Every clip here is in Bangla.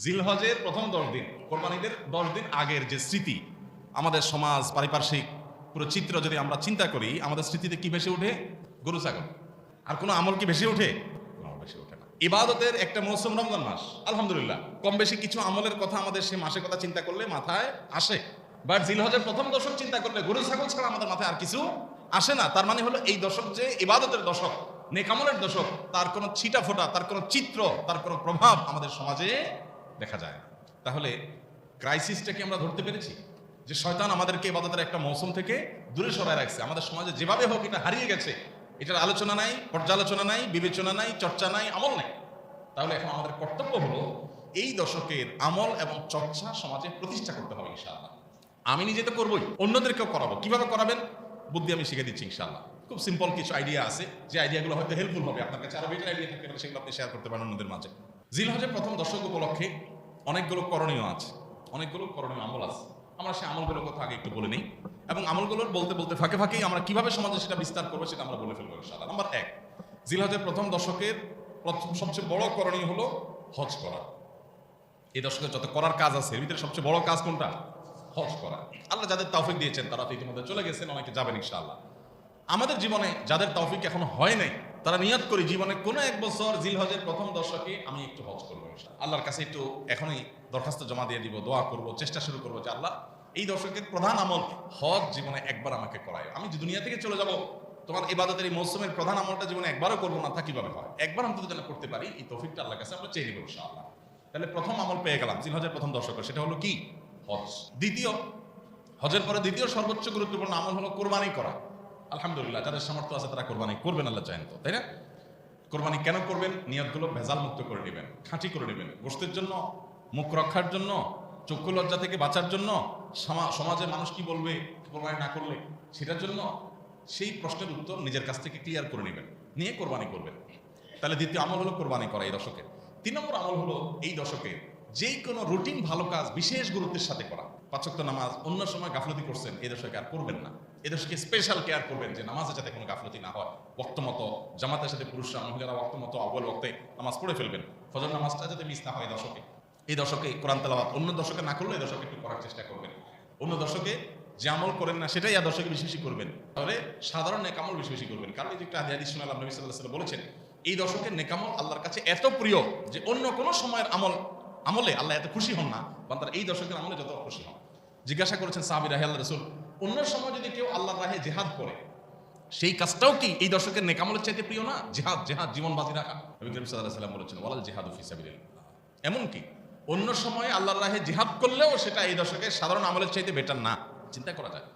জিলহজের প্রথম 10 দিন, কোরবানিদের 10 দিন আগের যে স্মৃতি, আমাদের সমাজ পারিপার্শ্বিক পুরো চিত্র যদি আমরা চিন্তা করি, আমাদের স্মৃতিতে কি বেশি ওঠে? গরু ছাগল। আর কোনো আমল কি বেশি ওঠে? বেশি ওঠে না। ইবাদতের একটা মৌসুম রমজান মাস, আলহামদুলিল্লাহ কম বেশি কিছু আমলের কথা আমাদের সে মাসের কথা চিন্তা করলে মাথায় আসে। বাট জিলহজের প্রথম দশক চিন্তা করলে গরু ছাগল ছাড়া আমাদের মাথায় আর কিছু আসে না। তার মানে হলো এই দশক যে ইবাদতের দশক, নেকামলের দশক, তার কোনো ছিটা ফোটা, তার কোনো চিত্র, তার কোনো প্রভাব আমাদের সমাজে দেখা যায় না। তাহলে ক্রাইসিসটাকে আমরা ধরতে পেরেছি যে শয়তান আমাদেরকে ইবাদতের একটা মৌসুম থেকে দূরে সরায় রাখছে। আমাদের সমাজে যেভাবে হোক এটা হারিয়ে গেছে, এটার আলোচনা নাই, পর্যালোচনা নাই, বিবেচনা নাই, চর্চা নাই, আমল নাই। তাহলে এখন আমাদের কর্তব্য হলো এই দশকের আমল এবং চর্চা সমাজে প্রতিষ্ঠা করতে হবে ইনশাআল্লাহ। আমি নিজে তো করবোই, অন্যদেরকেও করাবো। কিভাবে করাবেন? বুদ্ধি আমি শিখে দিচ্ছি ইনশাআল্লাহ। খুব সিম্পল কিছু আইডিয়া আছে, যে আইডিয়াগুলো হয়তো হেল্পফুল হবে। আপনার কাছে আরো বেটার আইডিয়া থাকতে পারে, সেগুলো আপনি শেয়ার করতে পারেন অন্যদের মাঝে। জিলহজের প্রথম দশক উপলক্ষে অনেকগুলো করণীয় আছে, অনেকগুলো করণীয় আমল আছে। আমরা সেই আমলগুলোর কথা আগে একটু বলে নিই, এবং আমলগুলোর বলতে বলতে ফাঁকে ফাঁকেই আমরা কিভাবে সমাজে সেটা বিস্তার করবো সেটা আমরা বলে ফেলবো ইনশাআল্লাহ। নাম্বার 1, জিলহজের প্রথম দশকের সবচেয়ে বড় করণীয় হলো হজ করা। এই দশকে যত করার কাজ আছে এর ভিতরে সবচেয়ে বড় কাজ কোনটা? হজ করা। আল্লাহ যাদের তৌফিক দিয়েছেন তারা তো ইতিমধ্যে চলে গেছেন, অনেকে যাবেন ইনশাআল্লাহ। আমাদের জীবনে যাদের তৌফিক এখনো হয় নাই, তারা নিয়ত করি জীবনে কোনো এক বছর জিলহজের প্রথম দশকে আমি একটু হজ করবো ইনশাআল্লাহ। আল্লাহর কাছে একটু এখনই দরখাস্ত জমা দিয়ে দিব, দোয়া করব, চেষ্টা শুরু করবো যে আল্লাহ এই দশকের প্রধান আমল হজ জীবনে একবার আমাকে করায়। আমি যে দুনিয়া থেকে চলে যাব, তোমার ইবাদতের এই মৌসুমের প্রধান আমলটা জীবনে একবারও করবো না, তা কিভাবে হয়? একবার অন্তত যেন করতে পারি, এই তৌফিকটা আল্লাহর কাছে আমরা চেয়ে নিব ইনশাআল্লাহ। তাহলে প্রথম আমল পেয়ে গেলাম জিলহজের প্রথম দশকে, সেটা হলো কি? হজ। দ্বিতীয়, হজের পরে দ্বিতীয় সর্বোচ্চ গুরুত্বপূর্ণ আমল হলো কোরবানি করা। আলহামদুলিল্লাহ যাদের সামর্থ্য আছে তারা কোরবানি করবেন, আল্লাহ চান তো, তাই না? কোরবানি কেন করবেন? নিয়তগুলো ভেজাল মুক্ত করে নেবেন, খাঁটি করে নেবেন। গোশতের জন্য, মুখ রক্ষার জন্য, চক্ষু লজ্জা থেকে বাঁচার জন্য, সমাজে মানুষ কি বলবে কোরবানি না করলে সেটার জন্য, সেই প্রশ্নের উত্তর নিজের কাছ থেকে ক্লিয়ার করে নেবেন, নিয়ে কোরবানি করবেন। তাহলে দ্বিতীয় আমল হলো কোরবানি করা এই দশকে। 3 নম্বর আমল হলো এই দশকে যেই কোনো রুটিন ভালো কাজ বিশেষ গুরুত্বের সাথে করা। 5 ওয়াক্ত নামাজ অন্য সময় গাফলতি করছেন, এই দশকে আর করবেন না। এই দশকে স্পেশাল কেয়ার করবেন যে নামাজের যাতে কোনো গাফলতি না হয়। ওয়াক্ত মতো জামাতের সাথে পুরুষরা মহিলারা ওয়াক্ত মতো আউয়াল ওয়াক্তে নামাজ পড়ে ফেলবেন। ফজর নামাজটা যাতে মিস না হয় এই দশকে। এই দশকে কোরআন তেলাওয়াত অন্য দশকে না করলে এই দশকে একটু করার চেষ্টা করবেন। অন্য দশকে যে আমল করেন না সেটাই এই দশকে বেশি বেশি করবেন। তাহলে সাধারণ নেকামল বেশি বেশি করবেন। কারণ এই যে একটা হাদিস শুনলাম, নবী সাল্লাল্লাহু আলাইহি ওয়াসাল্লাম বলেছেন এই দশকের নেকামল আল্লাহর কাছে এত প্রিয় যে অন্য কোনো সময়ের আমলে আল্লাহ এত খুশি হন না, বান্দার এই দশকের আমলে যত খুশি হন। জিজ্ঞাসা করেছেন সাহাবীরা, হে আল্লাহর রাসূল, অন্য সময় যদি কেউ আল্লাহর রাহে জিহাদ করে, সেই কাজটাও কি এই দশকের নেকামলের চাইতে প্রিয় না? জিহাদ, জীবন বাজি রাখা। নবী করিম সাল্লাল্লাহু আলাইহি ওয়াসাল্লাম বলেছেন ওয়ালাল জিহাদু ফি সাবিলিল্লাহ। এমনকি অন্য সময় আল্লাহর রাহে জিহাদ করলেও সেটা এই দশকের সাধারণ আমলের চাইতে বেটার না, চিন্তা করা যায়।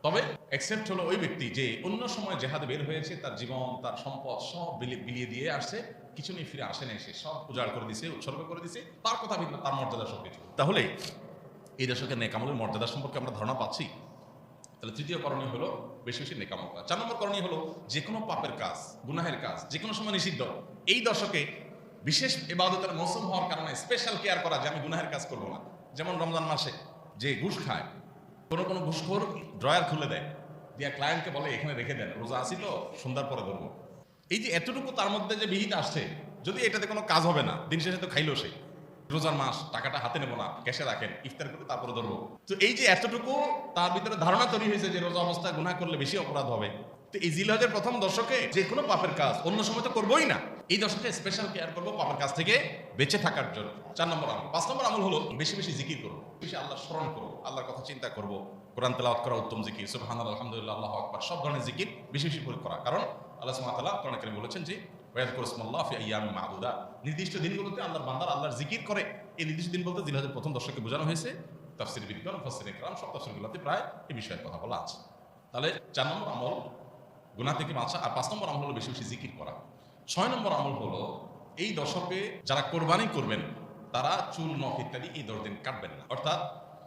তবে এক্সেপ্ট হলো ওই ব্যক্তি যে অন্য সময় জেহাদে বের হয়েছে, তার জীবন, তার সম্পদ সব বিলিয়ে দিয়ে আসছে, কিছু নিয়ে ফিরে আসে নাই, সে সব উজাড় করে দিছে, উৎসর্গ করে দিছে, তার কথা ভিন্ন, তার মর্যাদা সব কিছু। তাহলে এই দশকের নেকামলের মর্যাদা সম্পর্কে আমরা ধারণা পাচ্ছি। তাহলে তৃতীয় করণীয় হলো বেশি বেশি নেকামল করা। 4 নম্বর করণীয় হলো যে কোনো পাপের কাজ, গুনাহের কাজ যে কোনো সময় নিষিদ্ধ, এই দশকে বিশেষ ইবাদতের মৌসুম হওয়ার কারণে স্পেশাল কেয়ার করা যে আমি গুনাহের কাজ করবো না। যেমন রমজান মাসে যে ঘুষ খায়, কোনো ঘুষখোর ড্রয়ার খুলে দেয়, দিয়া ক্লায়েন্টকে বলে এখানে রেখে দেন, রোজা আসি তো সন্ধ্যার পরে ধরবো। এই যে এতটুকু তার মধ্যে যে বিহিত আসছে, যদি এটাতে কোনো কাজ হবে না, দিন শেষে তো খাইলো সে। রোজার মাস, টাকাটা হাতে নেবো না, ক্যাশে রাখেন, ইফতার করে তারপরে ধরবো। তো এই যে এতটুকু তার ভিতরে ধারণা তৈরি হয়েছে যে রোজা অবস্থায় গুনাহ করলে বেশি অপরাধ হবে। তো এই জিলহজের প্রথম দশকে যে কোনো পাপের কাজ অন্য সময় তো করবোই না, এই দশকে স্পেশাল কেয়ার করবো পাপের কাজ থেকে বেঁচে থাকার জন্য। 4 নম্বর আমল। 5 নম্বর আমল হলো বেশি বেশি জিকির করবো, বেশি আল্লাহ স্মরণ করবো, আল্লাহর কথা চিন্তা করবো। কোরআন তেলাওয়াত করা উত্তম জিকির, সুবহানাল্লাহ, আলহামদুলিল্লাহ, আল্লাহু আকবার, সব ধরনের জিকির বেশি বেশি করে করা। কারণ আল্লাহ সুবহানাহু ওয়া তাআলা কোরআনে কারীমে বলেছেন যে ওয়ায়াযকুরুসমাল্লাহি ফি আইয়ামিন মা'দুদাত, নির্দিষ্ট দিনগুলোতে আল্লাহর বান্দারা আল্লাহর জিকির করে। এই নির্দিষ্ট দিন বলতে জিলহজের প্রথম দশকে বোঝানো হয়েছে। তাফসীর বিদ্বান, মুফাসসিরিন ইকরাম সব তাফসীরগুলোতে প্রায় এই বিষয়ে কথা বলা আছে। তাহলে 4 নম্বর আমল গুনাহ থেকে বাঁচা, আর 5 নম্বর আমল হলো বেশি বেশি জিকির করা। 6 নম্বর আমল হলো এই দশকে যারা কোরবানি করবেন তারা চুল নখ ইত্যাদি এই 10 দিন কাটবেন না। অর্থাৎ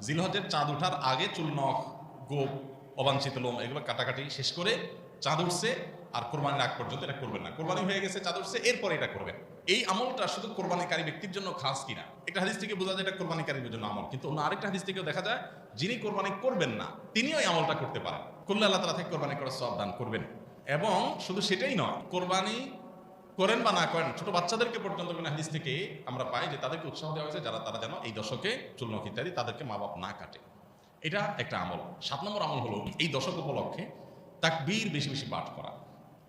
জিলহজের চাঁদ ওঠার আগে চুল নখ, গোপ, অবাঞ্ছিত লোম এগুলো কাটাকাটি শেষ করে চাঁদ উঠছে আর কোরবানির আগ পর্যন্ত এটা করবেন না। কোরবানি হয়ে গেছে, চাঁদ উঠছে, এরপরে এটা করবেন। এই আমলটা শুধু কোরবানিকারী ব্যক্তির জন্য খাস কিনা, একটা হাদিস থেকে বোঝা যায় এটা কোরবানিকারীর জন্য আমল, কিন্তু অন্য আরেকটা হাদিস থেকেও দেখা যায় যিনি কোরবানি করবেন না তিনিও এই আমলটা করতে পারেন। করলে আল্লাহ তাআলা থেকে কোরবানি করার সওয়াব দান করবেন। এবং শুধু সেটাই নয়, কোরবানি করেন বা না করেন, ছোট বাচ্চাদেরকে পর্যন্ত হাদিস থেকে আমরা পাই যে তাদেরকে উৎসাহ দেওয়া হয়েছে তারা যেন এই দশকে চুল নখ ইত্যাদি তাদেরকে মা বাপ না কাটে। এটা একটা আমল। 7 নম্বর আমল হলো এই দশক উপলক্ষে তাকবীর বেশি বেশি পাঠ করা।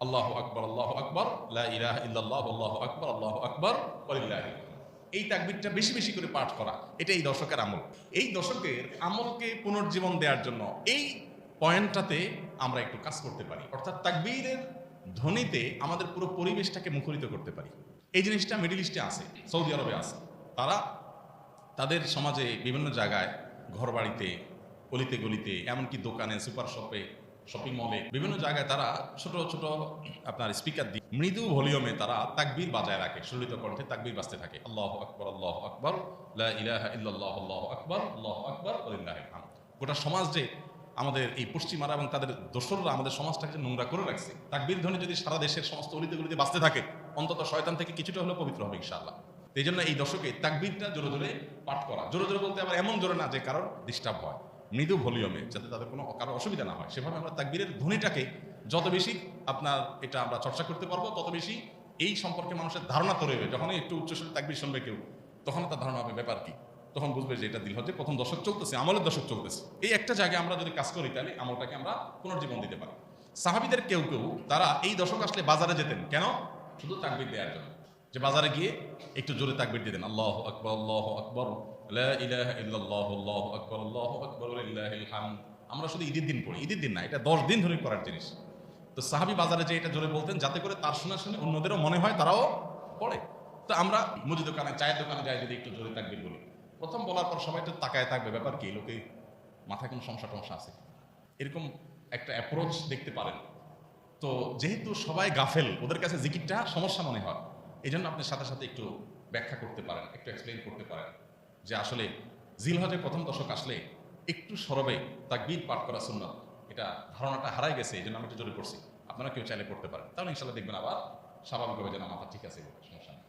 আল্লাহু আকবার, আল্লাহু আকবার, লা ইলাহা ইল্লাল্লাহ, আল্লাহু আকবার, আল্লাহু আকবার, ওয়ালিল্লাহিল হামদ। এই তাকবীরটা বেশি বেশি করে পাঠ করা, এটা এই দশকের আমল। এই দশকের আমলকে পুনর্জীবন দেওয়ার জন্য এই পয়েন্টটাতে আমরা একটু কাজ করতে পারি, অর্থাৎ তাকবীরের ধ্বনিতে আমাদের পুরো পরিবেশটাকে মুখরিত করতে পারি। এই জিনিসটা মিডল ইস্টে আছে, সৌদি আরবে আছে। তারা তাদের সমাজে বিভিন্ন জায়গায়, ঘর বাড়িতে, অলিতে গলিতে, এমনকি দোকানে, সুপার শপে, শপিং মলে, বিভিন্ন জায়গায় তারা ছোট ছোট আপনার স্পিকার দিয়ে মৃদু ভলিউমে তারা তাকবীর বাজায় রাখে, সুলিত কণ্ঠে তাকবীর বাজতে থাকে। আল্লাহু আকবার, আল্লাহু আকবার, লা ইলাহা ইল্লাল্লাহ, আল্লাহু আকবার, আল্লাহু আকবার, ওয়ালিল্লাহিল হামদ। গোটা সমাজ যে আমাদের এই পশ্চিমারা এবং তাদের দোসররা আমাদের সমাজটাকে নোংরা করে রাখছে, তাকবীর ধ্বনি যদি সারা দেশের সমস্ত অলিতে গলিতে বাজতে থাকে, অন্তত শয়তান থেকে কিছুটা হলেও পবিত্র হবে ইনশাআল্লাহ। এই জন্য এই দশকে তাকবীরটা জোরে জোরে পাঠ করা, জোরে জোরে বলতে আবার এমন জোরে না যে কারোর ডিস্টার্ব হয়, মৃদু ভলিউমে, যাতে তাদের কারো অসুবিধা না হয়, সেভাবে আমরা তাকবীরের ধ্বনিটাকে যত বেশি আপনার এটা আমরা চর্চা করতে পারবো, তত বেশি এই সম্পর্কে মানুষের ধারণা তৈরি হবে। যখনই একটু উচ্চস্বরে তাকবীর শুনবে কেউ, তখন তার ধারণা হবে ব্যাপার কি, তখন বুঝবে যে এটা জিলহজ্জের প্রথম দশক চলতেছে, আমলের দশক চলতেছে। এই একটা জায়গায় আমরা যদি কাজ করি তাহলে আমলটাকে আমরা পুনর্জীবন দিতে পারি। সাহাবীদের কেউ কেউ তারা এই দশক আসলে বাজারে যেতেন, কেন? শুধু তাকবীর দেওয়ার জন্য, যে বাজারে গিয়ে একটু জোরে তাকবীর দিতেন। আল্লাহু আকবার, আল্লাহু আকবার, লা ইলাহা ইল্লাল্লাহ, আল্লাহু আকবার, আল্লাহু আকবার, ওয়ালিল্লাহিল হামদ। আমরা শুধু ঈদের দিন পড়ি, ঈদের দিন না, এটা 10 দিন ধরে করার জিনিস। তো সাহাবী বাজারে যে এটা জোরে বলতেন, যাতে করে তার শোনা শুনে অন্যদেরও মনে হয় তারাও পড়ে। তো আমরা মুদি দোকানে, চায়ের দোকানে যাই, যদি একটু জোরে তাকবীর বলি, প্রথম বলার পর সবাই তো তাকায় থাকবে, ব্যাপার কি, লোকে মাথায় কোনো সমস্যা টমস্যা আছে, এরকম একটা অ্যাপ্রোচ দেখতে পারেন। তো যেহেতু সবাই গাফেল, ওদের কাছে জিকিরটা সমস্যা মনে হয়, এই জন্য আপনি সাথে সাথে একটু ব্যাখ্যা করতে পারেন, একটু এক্সপ্লেইন করতে পারেন যে আসলে জিলহজের প্রথম দশক আসলে একটু সরবে তাকবীর পাঠ করা সুন্নাত, এটা ধারণাটা হারাই গেছে, এই জন্য আমি একটু জোরে করছি। আপনারা কেউ চাইলে করতে পারেন, তাহলে ইনশাল্লাহ দেখবেন আবার স্বাভাবিকভাবে যেন মাথা ঠিক আছে, সমস্যা নেই।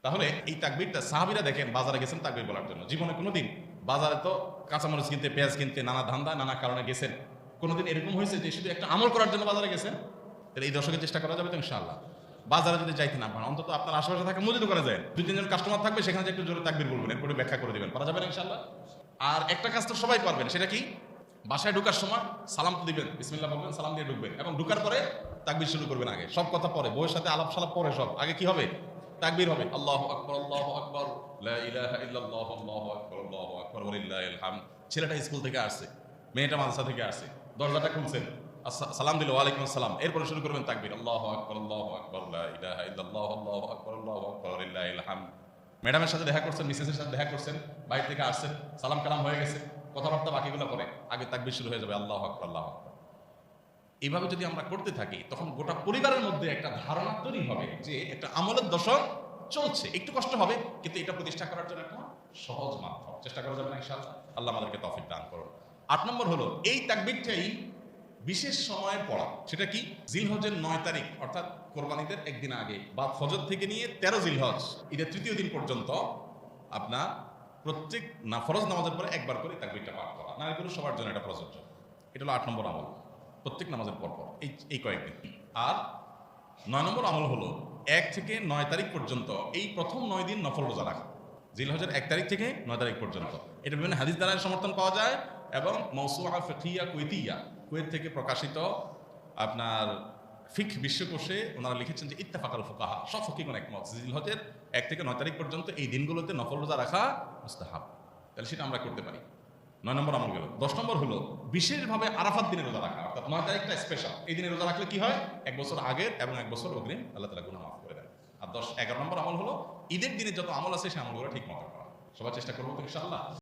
তাহলে এই তাকবীরটা সাহাবীরা দেখেন বাজারে গেছেন তাকবীর বলার জন্য। জীবনে কোনোদিন বাজারে তো কাঁচামরিচ কিনতে, পেঁয়াজ কিনতে, নানা ধান্দা, নানা কারণে গেছেন, কোনোদিন এরকম হয়েছে যে শুধু একটা আমল করার জন্য বাজারে গেছেন? তাহলে এই দশকে চেষ্টা করা যাবে তো ইনশাআল্লাহ। বাজারে যদি যাইতে না পারেন, অন্তত আপনার আশেপাশে থাকা মুদি দোকানে যায়, 2-3 জন কাস্টমার থাকবে, সেখানে যে একটু জোরে তাকবীর বলবেন, এরপরে ব্যাখ্যা করে দিবেন, পারা যাবে না ইনশাআল্লাহ। আর একটা কাজ তো সবাই পারবেন, সেটা কি? বাসায় ঢোকার সময় সালাম তো দিবেন, বিসমিল্লাহ বলবেন, সালাম দিয়ে ঢুকবেন, এবং ঢুকার পরে তাকবীর শুরু করবেন। আগে সব কথা পরে, বউয়ের সাথে আলাপ সালাপ পরে, সব আগে কি হবে? তাকবীর হবে। আল্লাহু আকবার, আল্লাহু আকবার, লা ইলাহা ইল্লাল্লাহ, আল্লাহু আকবার, আল্লাহু আকবার, ওয়ালিল্লাহিল হামদ। ছেলেটা স্কুল থেকে আসছে, মেয়েটা মাদ্রাসা থেকে আসছে, দরজাটা খুলছেন, সালাম দিল, ওয়ালাইকুম আসসালাম, এরপরে শুরু করবেন তাকবীর, আল্লাহু আকবার, আল্লাহু আকবার, লা ইলাহা ইল্লাল্লাহ, আল্লাহু আকবার, আল্লাহু আকবার, ওয়ালিল্লাহিল হামদ। ম্যাডামের সাথে দেখা করছেন, মিসেসের সাথে দেখা করছেন, বাইরে থেকে আসছেন, সালাম কালাম হয়ে গেছে, কথাবার্তা বাকিগুলো পরে, আগে তাকবীর শুরু হয়ে যাবে, আল্লাহু আকবার, আল্লাহু আকবার। এইভাবে যদি আমরা করতে থাকি, তখন গোটা পরিবারের মধ্যে একটা ধারণা তৈরি হবে যে একটা আমলের দশক চলছে। একটু কষ্ট হবে, কিন্তু এটা প্রতিষ্ঠা করার জন্য একটা সহজ মাধ্যম। চেষ্টা করা যাবে না ইনশাআল্লাহ? আল্লাহ আমাদেরকে তৌফিক দান করুন। 8 নম্বর হলো এই তাকবীরটাই বিশেষ সময়ে পড়া। সেটা কি? জিলহজের 9 তারিখ, অর্থাৎ কোরবানিদের একদিন আগে বা ফজর থেকে নিয়ে 13 জিলহজ, ঈদের তৃতীয় দিন পর্যন্ত আপনার প্রত্যেক ফরজ নামাজের পরে একবার করে তাকবীরটা পাঠ করা। নারী পুরুষ সবার জন্য এটা প্রযোজ্য। এটা হলো 8 নম্বর আমল, প্রত্যেক নামাজের পর এই কয়েকদিন। আর 9 নম্বর আমল হলো 1 থেকে 9 তারিখ পর্যন্ত এই প্রথম 9 দিন নফল রোজা রাখা। জিলহজের 1 তারিখ থেকে 9 তারিখ পর্যন্ত। এটা বিভিন্ন হাদিস দ্বারা সমর্থন পাওয়া যায়, এবং মাওসুআ ফিকহিয়া কুয়েতিয়া, কুয়েত থেকে প্রকাশিত আপনার ফিকহ বিশ্বকোষে ওনারা লিখেছেন যে ইত্তেফাকাল ফুকাহা, সব ফকিহগণ একমত, জিলহজের 1 থেকে 9 তারিখ পর্যন্ত এই দিনগুলোতে নফল রোজা রাখা মুস্তাহাব। তাহলে সেটা আমরা করতে পারি। 9 নম্বর আমল গেল। 10 নম্বর হলো বিশেষভাবে আরাফাত দিনে রোজা রাখা, অর্থাৎ 9 তারিখটা স্পেশাল। এই দিনে রোজা রাখলে কি হয়? 1 বছর আগের এবং 1 বছর অগ্রিম আল্লাহ তাআলা গুনাহ মাফ করে দেন। আর 11 নম্বর আমল হলো ঈদের দিনে যত আমল আছে সেই আমলগুলো ঠিক মতো করা। সবাই চেষ্টা করবো তো ইনশাআল্লাহ।